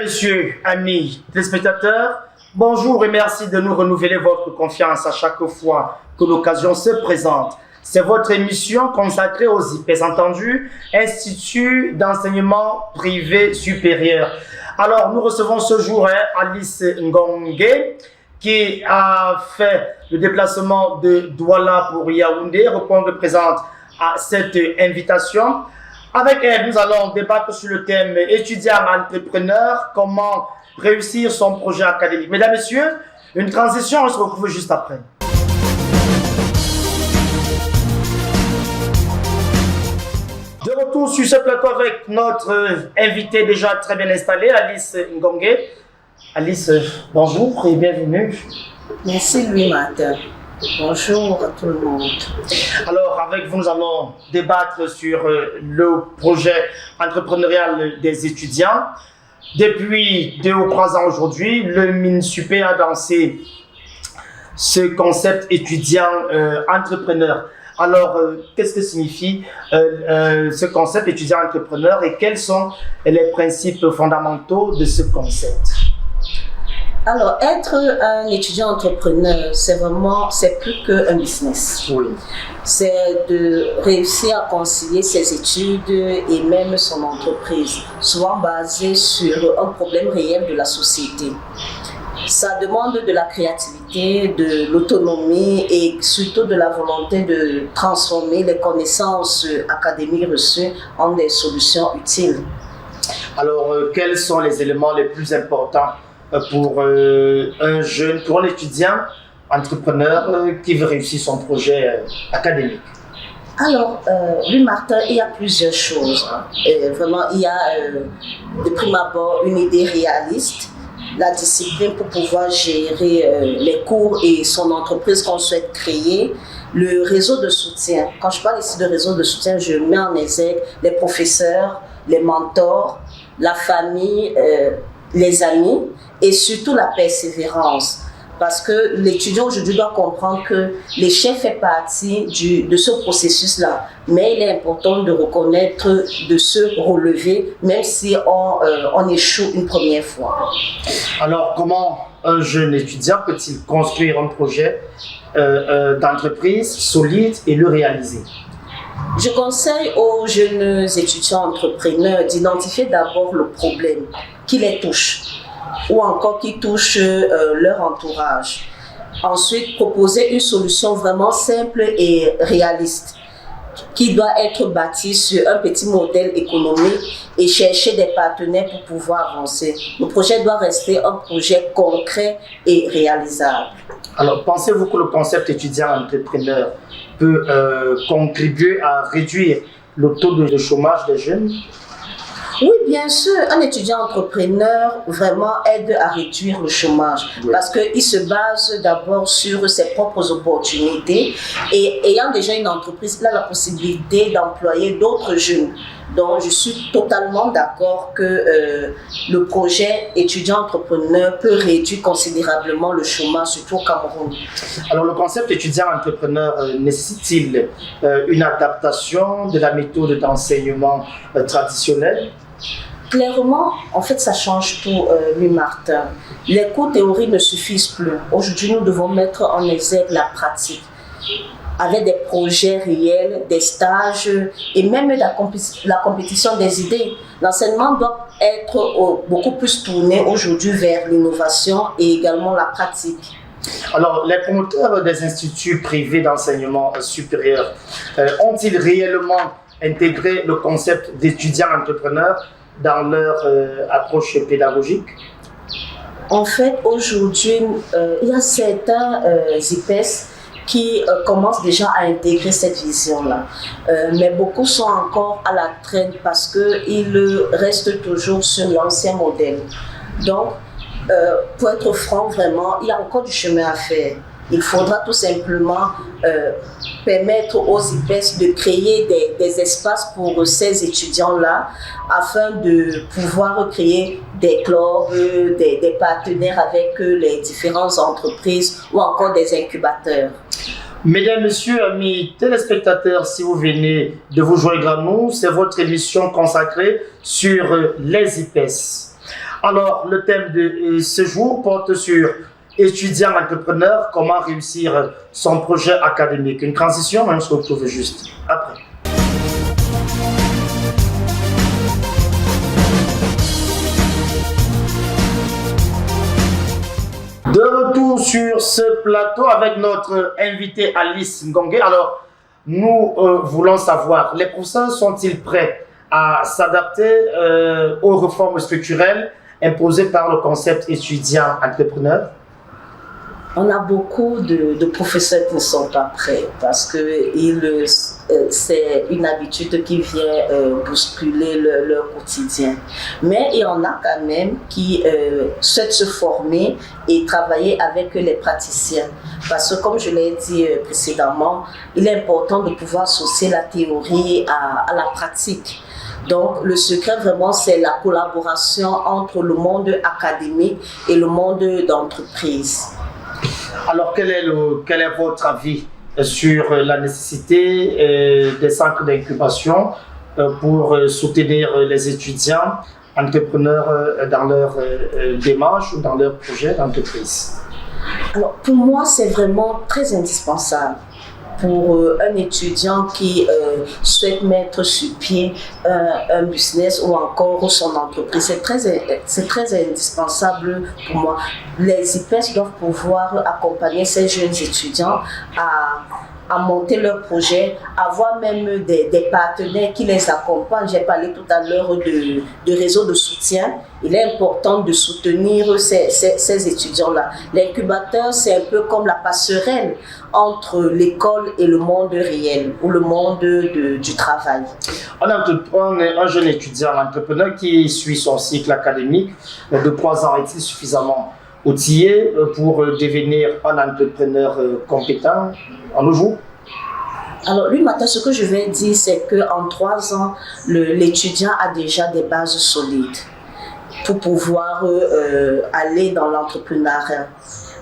Messieurs, amis, téléspectateurs, bonjour et merci de nous renouveler votre confiance à chaque fois que l'occasion se présente. C'est votre émission consacrée aux IPES, entendu, Institut d'enseignement privé supérieur. Alors, nous recevons ce jour Alice Ngongé, qui a fait le déplacement de Douala pour Yaoundé, répondre présente à cette invitation. Avec elle, nous allons débattre sur le thème étudiant-entrepreneur, comment réussir son projet académique. Mesdames, Messieurs, une transition, on se retrouve juste après. De retour sur ce plateau avec notre invitée déjà très bien installée, Alice Ngongé. Alice, bonjour et bienvenue. Merci Louis-Martin. Bonjour à tout le monde. Alors, avec vous, nous allons débattre sur le projet entrepreneurial des étudiants. Depuis 2 ou 3 ans aujourd'hui, le MINSUP a lancé ce concept étudiant-entrepreneur. Alors, qu'est-ce que signifie ce concept étudiant-entrepreneur et quels sont les principes fondamentaux de ce concept? Alors, être un étudiant entrepreneur, c'est plus qu'un business. Oui. C'est de réussir à concilier ses études et même son entreprise, souvent basé sur un problème réel de la société. Ça demande de la créativité, de l'autonomie et surtout de la volonté de transformer les connaissances académiques reçues en des solutions utiles. Alors, quels sont les éléments les plus importants pour un jeune, pour un étudiant entrepreneur qui veut réussir son projet académique? Alors, Louis-Martin, il y a plusieurs choses. Vraiment, il y a de prime abord une idée réaliste, la discipline pour pouvoir gérer les cours et son entreprise qu'on souhaite créer, le réseau de soutien. Quand je parle ici de réseau de soutien, je mets en exergue les professeurs, les mentors, la famille, les amis et surtout la persévérance. Parce que l'étudiant aujourd'hui doit comprendre que l'échec fait partie de ce processus-là. Mais il est important de reconnaître, de se relever, même si on échoue une première fois. Alors, comment un jeune étudiant peut-il construire un projet d'entreprise solide et le réaliser? Je conseille aux jeunes étudiants entrepreneurs d'identifier d'abord le problème qui les touche ou encore qui touche leur entourage. Ensuite, proposer une solution vraiment simple et réaliste qui doit être bâtie sur un petit modèle économique et chercher des partenaires pour pouvoir avancer. Le projet doit rester un projet concret et réalisable. Alors, pensez-vous que le concept étudiant-entrepreneur peut contribuer à réduire le taux de chômage des jeunes? Oui, bien sûr, un étudiant entrepreneur vraiment aide à réduire le chômage parce qu'il se base d'abord sur ses propres opportunités et ayant déjà une entreprise, il a la possibilité d'employer d'autres jeunes. Donc, je suis totalement d'accord que le projet étudiant-entrepreneur peut réduire considérablement le chômage, surtout au Cameroun. Alors, le concept étudiant-entrepreneur nécessite-t-il une adaptation de la méthode d'enseignement traditionnelle? Clairement, en fait, ça change tout, Louis-Martin. Les cours théoriques ne suffisent plus. Aujourd'hui, nous devons mettre en exergue la pratique, avec des projets réels, des stages et même la compétition des idées. L'enseignement doit être beaucoup plus tourné aujourd'hui vers l'innovation et également la pratique. Alors, les promoteurs des instituts privés d'enseignement supérieur ont-ils réellement intégré le concept d'étudiant-entrepreneur dans leur approche pédagogique? En fait, aujourd'hui, il y a certains IPES qui commencent déjà à intégrer cette vision-là. Mais beaucoup sont encore à la traîne parce qu'ils restent toujours sur l'ancien modèle. Donc, pour être franc, vraiment, il y a encore du chemin à faire. Il faudra tout simplement permettre aux IPES de créer des espaces pour ces étudiants-là afin de pouvoir créer des clubs, des partenaires avec les différentes entreprises ou encore des incubateurs. Mesdames, Messieurs, amis téléspectateurs, si vous venez de vous joindre à nous, c'est votre émission consacrée sur les IPES. Alors, le thème de ce jour porte sur étudiant entrepreneur, comment réussir son projet académique. Une transition, on se retrouve juste après. De retour sur ce plateau avec notre invité Alice Ngongé. Alors, nous voulons savoir, les professeurs sont-ils prêts à s'adapter aux réformes structurelles imposées par le concept étudiant-entrepreneur? On a beaucoup de professeurs qui ne sont pas prêts parce que c'est une habitude qui vient bousculer leur quotidien. Mais il y en a quand même qui souhaitent se former et travailler avec les praticiens. Parce que comme je l'ai dit précédemment, il est important de pouvoir associer la théorie à la pratique. Donc, le secret vraiment, c'est la collaboration entre le monde académique et le monde d'entreprise. Alors, quel est votre avis sur la nécessité des centres d'incubation pour soutenir les étudiants entrepreneurs dans leur démarche ou dans leur projet d'entreprise? Alors, pour moi, c'est vraiment très indispensable. Pour un étudiant qui souhaite mettre sur pied un business ou encore son entreprise, c'est très indispensable pour moi. Les IPES doivent pouvoir accompagner ces jeunes étudiants à monter leur projet, avoir même des partenaires qui les accompagnent. J'ai parlé tout à l'heure de réseaux de soutien. Il est important de soutenir ces étudiants-là. L'incubateur, c'est un peu comme la passerelle entre l'école et le monde réel ou le monde du travail. On a un jeune étudiant, un entrepreneur qui suit son cycle académique de 3 ans. Est-il suffisamment outillé pour devenir un entrepreneur compétent en nos jours? Alors, lui, maintenant, ce que je vais dire, c'est qu'en 3 ans, l'étudiant a déjà des bases solides pour pouvoir aller dans l'entrepreneuriat.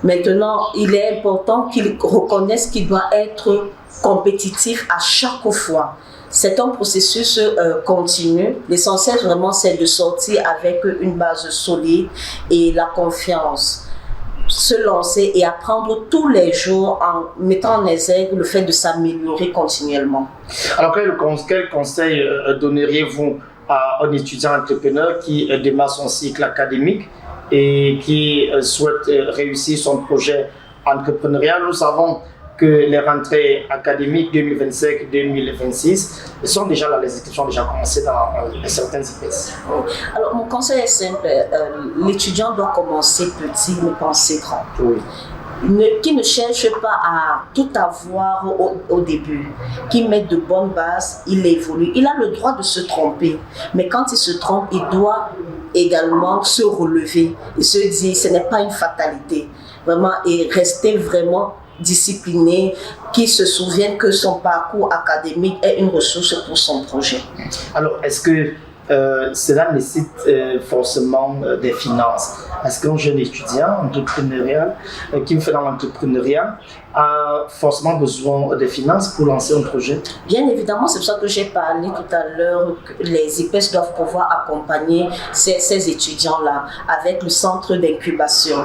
Maintenant, il est important qu'il reconnaisse qu'il doit être compétitif à chaque fois. C'est un processus continu. L'essentiel vraiment, c'est de sortir avec une base solide et la confiance. Se lancer et apprendre tous les jours en mettant en exergue le fait de s'améliorer continuellement. Alors, quel conseil donneriez-vous à un étudiant entrepreneur qui démarre son cycle académique et qui souhaite réussir son projet entrepreneurial? Nous savons que les rentrées académiques 2025-2026 sont déjà là, les inscriptions ont déjà commencé dans certains IPES. Alors, mon conseil est simple. L'étudiant doit commencer petit, mais penser grand. Oui. Qui ne cherche pas à tout avoir au début, qui met de bonnes bases, il évolue. Il a le droit de se tromper, mais quand il se trompe, il doit également se relever et se dire ce n'est pas une fatalité. Vraiment, et rester vraiment discipliné, qui se souvienne que son parcours académique est une ressource pour son projet. Alors, est-ce que cela nécessite forcément des finances? Est-ce qu'un jeune étudiant entrepreneurial qui fait dans l'entrepreneuriat a forcément besoin de finances pour lancer un projet? Bien évidemment, c'est pour ça que j'ai parlé tout à l'heure que les IPES doivent pouvoir accompagner ces étudiants-là avec le centre d'incubation.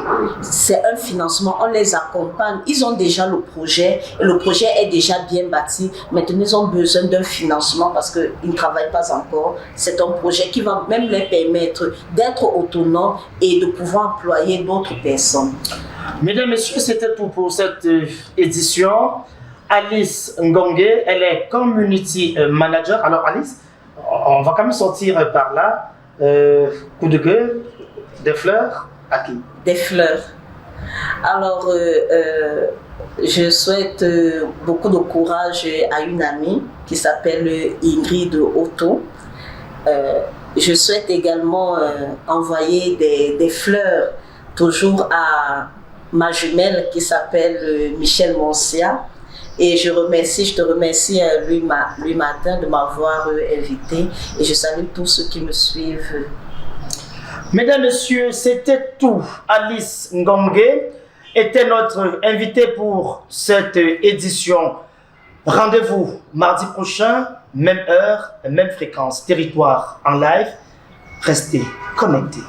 C'est un financement, on les accompagne, ils ont déjà le projet et le projet est déjà bien bâti. Maintenant, ils ont besoin d'un financement parce qu'ils ne travaillent pas encore. C'est un projet qui va même les permettre d'être autonomes et de pouvoir employer d'autres personnes. Mesdames, Messieurs, c'était tout pour cette édition. Alice Ngongé, elle est Community Manager. Alors Alice, on va quand même sortir par là. Coup de gueule, des fleurs, à qui? Des fleurs. Alors, je souhaite beaucoup de courage à une amie qui s'appelle Ingrid Otto. Je souhaite également envoyer des fleurs toujours à ma jumelle qui s'appelle Michel Moncia. Et je te remercie lui matin de m'avoir invité et je salue tous ceux qui me suivent. Mesdames, Messieurs, c'était tout. Alice Ngongé était notre invitée pour cette édition. Rendez-vous mardi prochain, même heure, même fréquence, territoire en live. Restez connectés.